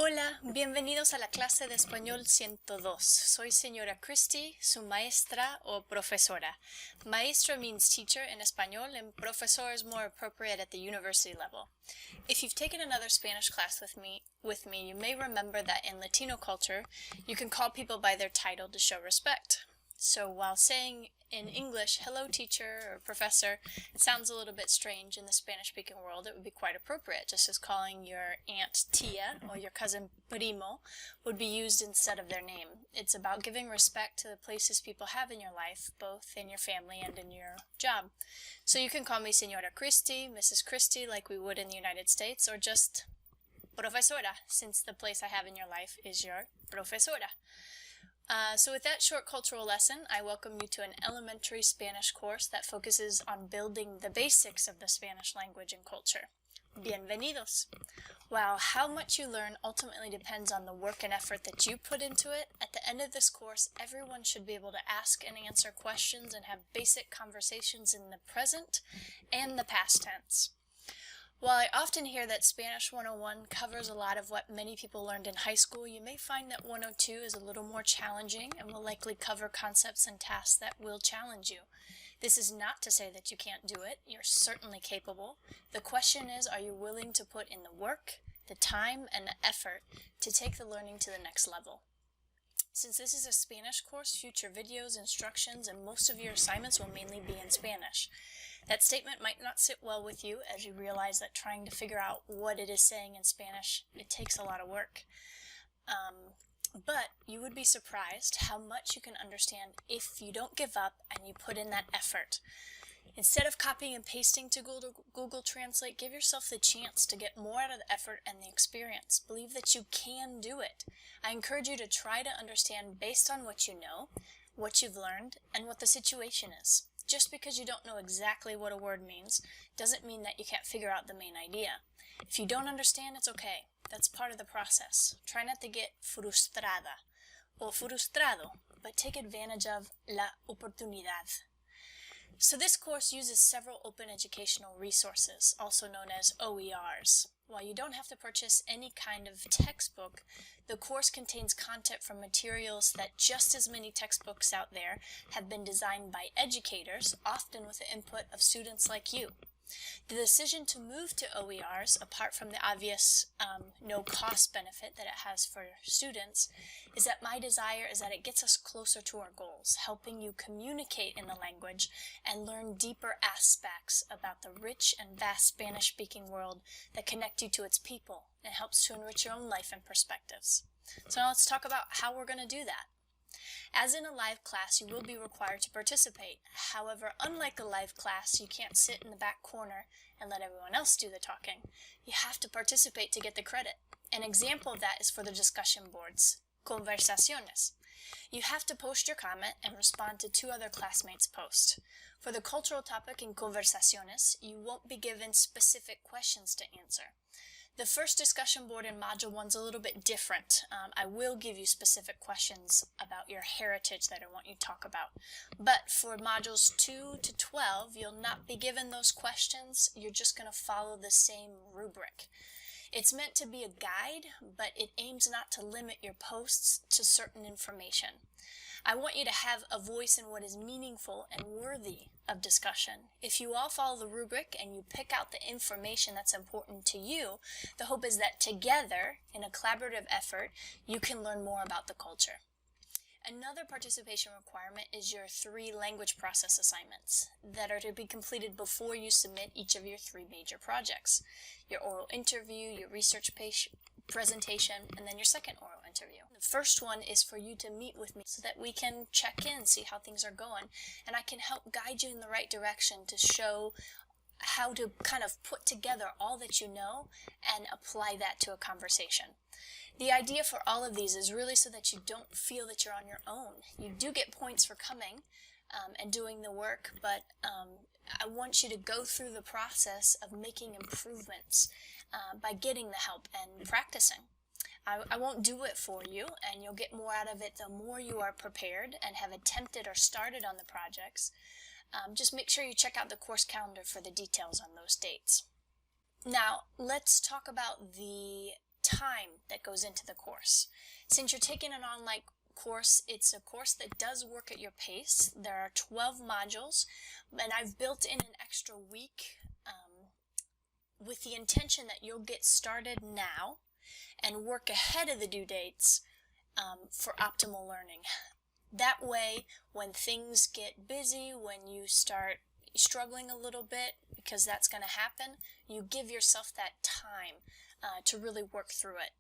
Hola, bienvenidos a la clase de Español 102. Soy señora Christie, su maestra o profesora. Maestra means teacher in español, and profesor is more appropriate at the university level. If you've taken another Spanish class with me, you may remember that in Latino culture, you can call people by their title to show respect. So while saying in English, hello teacher or professor, it sounds a little bit strange in the Spanish-speaking world, it would be quite appropriate, just as calling your aunt tia or your cousin primo would be used instead of their name. It's about giving respect to the places people have in your life, both in your family and in your job. So you can call me Señora Christie, Mrs. Christie, like we would in the United States, or just profesora, since the place I have in your life is your profesora. So with that short cultural lesson, I welcome you to an elementary Spanish course that focuses on building the basics of the Spanish language and culture. Bienvenidos! While how much you learn ultimately depends on the work and effort that you put into it, at the end of this course, everyone should be able to ask and answer questions and have basic conversations in the present and the past tense. While I often hear that Spanish 101 covers a lot of what many people learned in high school, you may find that 102 is a little more challenging and will likely cover concepts and tasks that will challenge you. This is not to say that you can't do it. You're certainly capable. The question is, are you willing to put in the work, the time, and the effort to take the learning to the next level? Since this is a Spanish course, future videos, instructions, and most of your assignments will mainly be in Spanish. That statement might not sit well with you as you realize that trying to figure out what it is saying in Spanish, it takes a lot of work. But you would be surprised how much you can understand if you don't give up and you put in that effort. Instead of copying and pasting to Google Translate, give yourself the chance to get more out of the effort and the experience. Believe that you can do it. I encourage you to try to understand based on what you know, what you've learned, and what the situation is. Just because you don't know exactly what a word means doesn't mean that you can't figure out the main idea. If you don't understand, it's okay. That's part of the process. Try not to get frustrada or frustrado, but take advantage of la oportunidad. So this course uses several open educational resources, also known as OERs. While you don't have to purchase any kind of textbook, the course contains content from materials that just as many textbooks out there have been designed by educators, often with the input of students like you. The decision to move to OERs, apart from the obvious no cost benefit that it has for students, is that my desire is that it gets us closer to our goals, helping you communicate in the language and learn deeper aspects about the rich and vast Spanish-speaking world that connect you to its people and helps to enrich your own life and perspectives. So now let's talk about how we're going to do that. As in a live class, you will be required to participate. However, unlike a live class, you can't sit in the back corner and let everyone else do the talking. You have to participate to get the credit. An example of that is for the discussion boards, conversaciones. You have to post your comment and respond to two other classmates' posts. For the cultural topic in conversaciones, you won't be given specific questions to answer. The first discussion board in Module 1 is a little bit different. I will give you specific questions about your heritage that I want you to talk about. But for Modules 2 to 12, you'll not be given those questions. You're just going to follow the same rubric. It's meant to be a guide, but it aims not to limit your posts to certain information. I want you to have a voice in what is meaningful and worthy of discussion. If you all follow the rubric and you pick out the information that's important to you, the hope is that together, in a collaborative effort, you can learn more about the culture. Another participation requirement is your 3 language process assignments that are to be completed before you submit each of your 3 major projects. Your oral interview, your research presentation, and then your second oral interview. The first one is for you to meet with me so that we can check in, see how things are going, and I can help guide you in the right direction to show how to kind of put together all that you know and apply that to a conversation. The idea for all of these is really so that you don't feel that you're on your own. You do get points for coming and doing the work, but I want you to go through the process of making improvements by getting the help and practicing. I won't do it for you, and you'll get more out of it the more you are prepared and have attempted or started on the projects. Just make sure you check out the course calendar for the details on those dates. Now, let's talk about the time that goes into the course. Since you're taking an online course, it's a course that does work at your pace. There are 12 modules, and I've built in an extra week with the intention that you'll get started now and work ahead of the due dates for optimal learning. That way, when things get busy, when you start struggling a little bit, because that's going to happen, you give yourself that time to really work through it.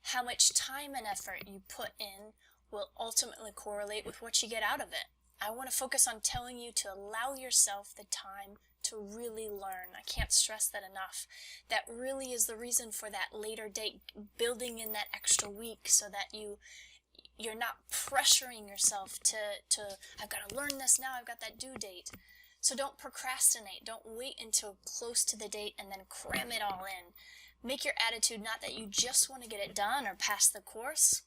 How much time and effort you put in will ultimately correlate with what you get out of it. I want to focus on telling you to allow yourself the time to really learn. I can't stress that enough. That really is the reason for that later date, building in that extra week so that you're not pressuring yourself to I've got to learn this now, I've got that due date. So don't procrastinate. Don't wait until close to the date and then cram it all in. Make your attitude not that you just want to get it done or pass the course.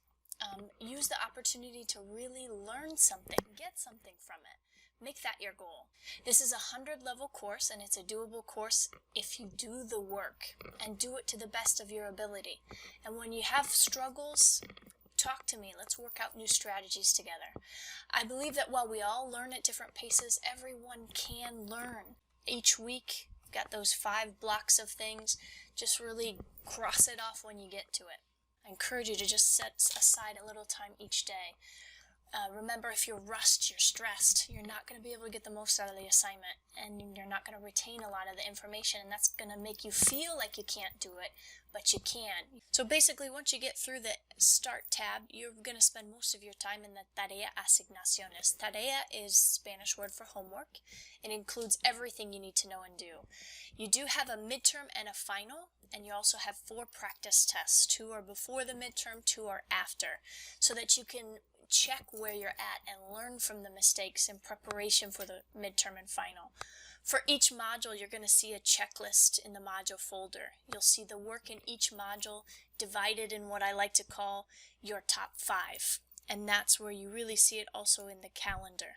Use the opportunity to really learn something, get something from it. Make that your goal. This is a 100-level course, and it's a doable course if you do the work and do it to the best of your ability. And when you have struggles, talk to me. Let's work out new strategies together. I believe that while we all learn at different paces, everyone can learn. Each week, got those 5 blocks of things. Just really cross it off when you get to it. I encourage you to just set aside a little time each day. Remember, if you're rushed, you're stressed, you're not going to be able to get the most out of the assignment, and you're not going to retain a lot of the information, and that's going to make you feel like you can't do it, but you can. So basically, once you get through the Start tab, you're going to spend most of your time in the Tarea Asignaciones. Tarea is Spanish word for homework. It includes everything you need to know and do. You do have a midterm and a final, and you also have 4 practice tests. 2 are before the midterm, 2 are after, so that you can check where you're at and learn from the mistakes in preparation for the midterm and final. For each module, you're going to see a checklist in the module folder. You'll see the work in each module divided in what I like to call your top 5. And that's where you really see it also in the calendar.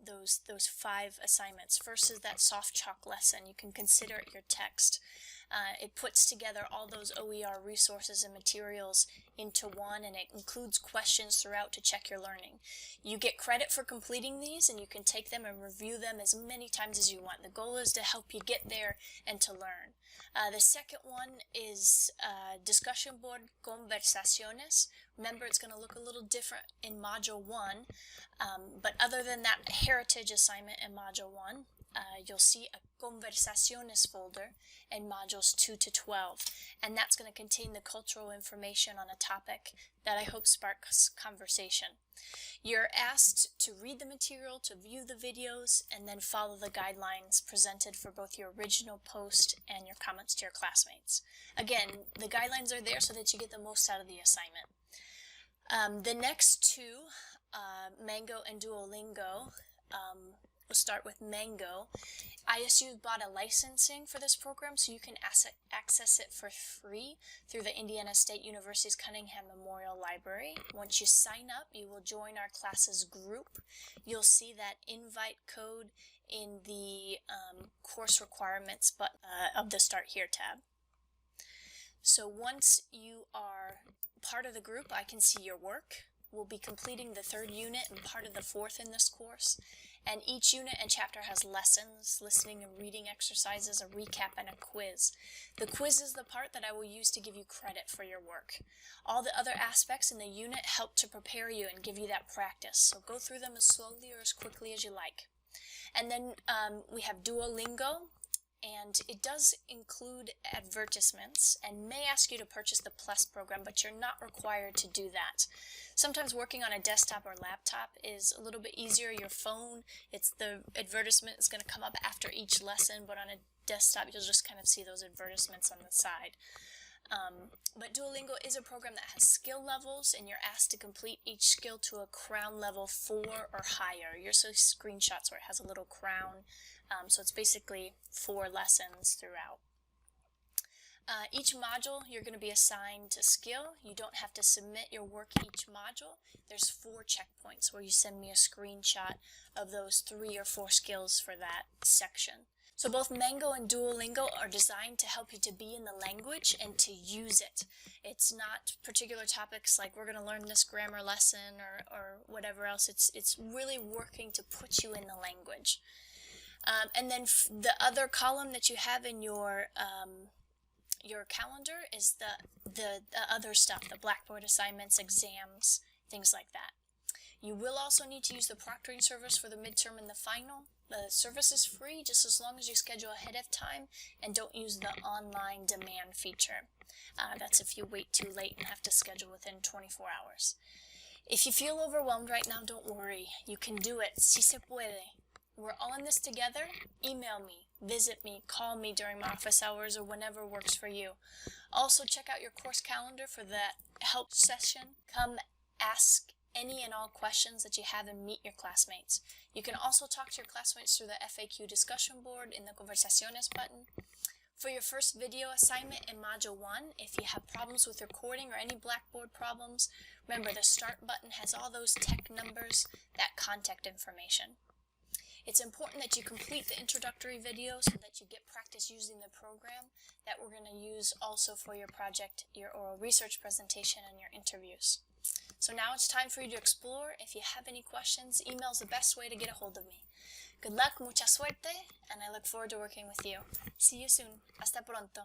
Those 5 assignments. First is that soft chalk lesson. You can consider it your text. It puts together all those OER resources and materials into one, and it includes questions throughout to check your learning. You get credit for completing these, and you can take them and review them as many times as you want. The goal is to help you get there and to learn. The second one is discussion board conversaciones. Remember, it's going to look a little different in Module 1, but other than that heritage assignment in Module 1, you'll see a conversaciones folder in modules 2 to 12, and that's going to contain the cultural information on a topic that I hope sparks conversation. You're asked to read the material, to view the videos, and then follow the guidelines presented for both your original post and your comments to your classmates. Again, the guidelines are there so that you get the most out of the assignment. The next 2, Mango and Duolingo, we'll start with Mango. ISU bought a licensing for this program, so you can access it for free through the Indiana State University's Cunningham Memorial Library. Once you sign up, you will join our classes group. You'll see that invite code in the course requirements of the Start Here tab. So once you are part of the group, I can see your work. We'll be completing the 3rd unit and part of the 4th in this course. And each unit and chapter has lessons, listening and reading exercises, a recap, and a quiz. The quiz is the part that I will use to give you credit for your work. All the other aspects in the unit help to prepare you and give you that practice. So go through them as slowly or as quickly as you like. And then we have Duolingo. And it does include advertisements and may ask you to purchase the Plus program, but you're not required to do that. Sometimes working on a desktop or laptop is a little bit easier. Your phone, the advertisement is going to come up after each lesson, but on a desktop you'll just kind of see those advertisements on the side. But Duolingo is a program that has skill levels, and you're asked to complete each skill to a crown level 4 or higher. You'll see screenshots where it has a little crown, so it's basically 4 lessons throughout. Each module you're going to be assigned a skill. You don't have to submit your work each module. There's 4 checkpoints where you send me a screenshot of those 3 or 4 skills for that section. So both Mango and Duolingo are designed to help you to be in the language and to use it. It's not particular topics like we're going to learn this grammar lesson or whatever else. It's really working to put you in the language. And then the other column that you have in your calendar is the other stuff, the Blackboard assignments, exams, things like that. You will also need to use the proctoring service for the midterm and the final. The service is free just as long as you schedule ahead of time and don't use the online demand feature. That's if you wait too late and have to schedule within 24 hours. If you feel overwhelmed right now, don't worry. You can do it. Si se puede. We're all in this together. Email me, visit me, call me during my office hours or whenever works for you. Also, check out your course calendar for that help session. Come ask any and all questions that you have and meet your classmates. You can also talk to your classmates through the FAQ discussion board in the Conversaciones button. For your first video assignment in Module 1, if you have problems with recording or any Blackboard problems, remember the Start button has all those tech numbers, that contact information. It's important that you complete the introductory video so that you get practice using the program that we're going to use also for your project, your oral research presentation, and your interviews. So now it's time for you to explore. If you have any questions, email is the best way to get a hold of me. Good luck, mucha suerte, and I look forward to working with you. See you soon. Hasta pronto.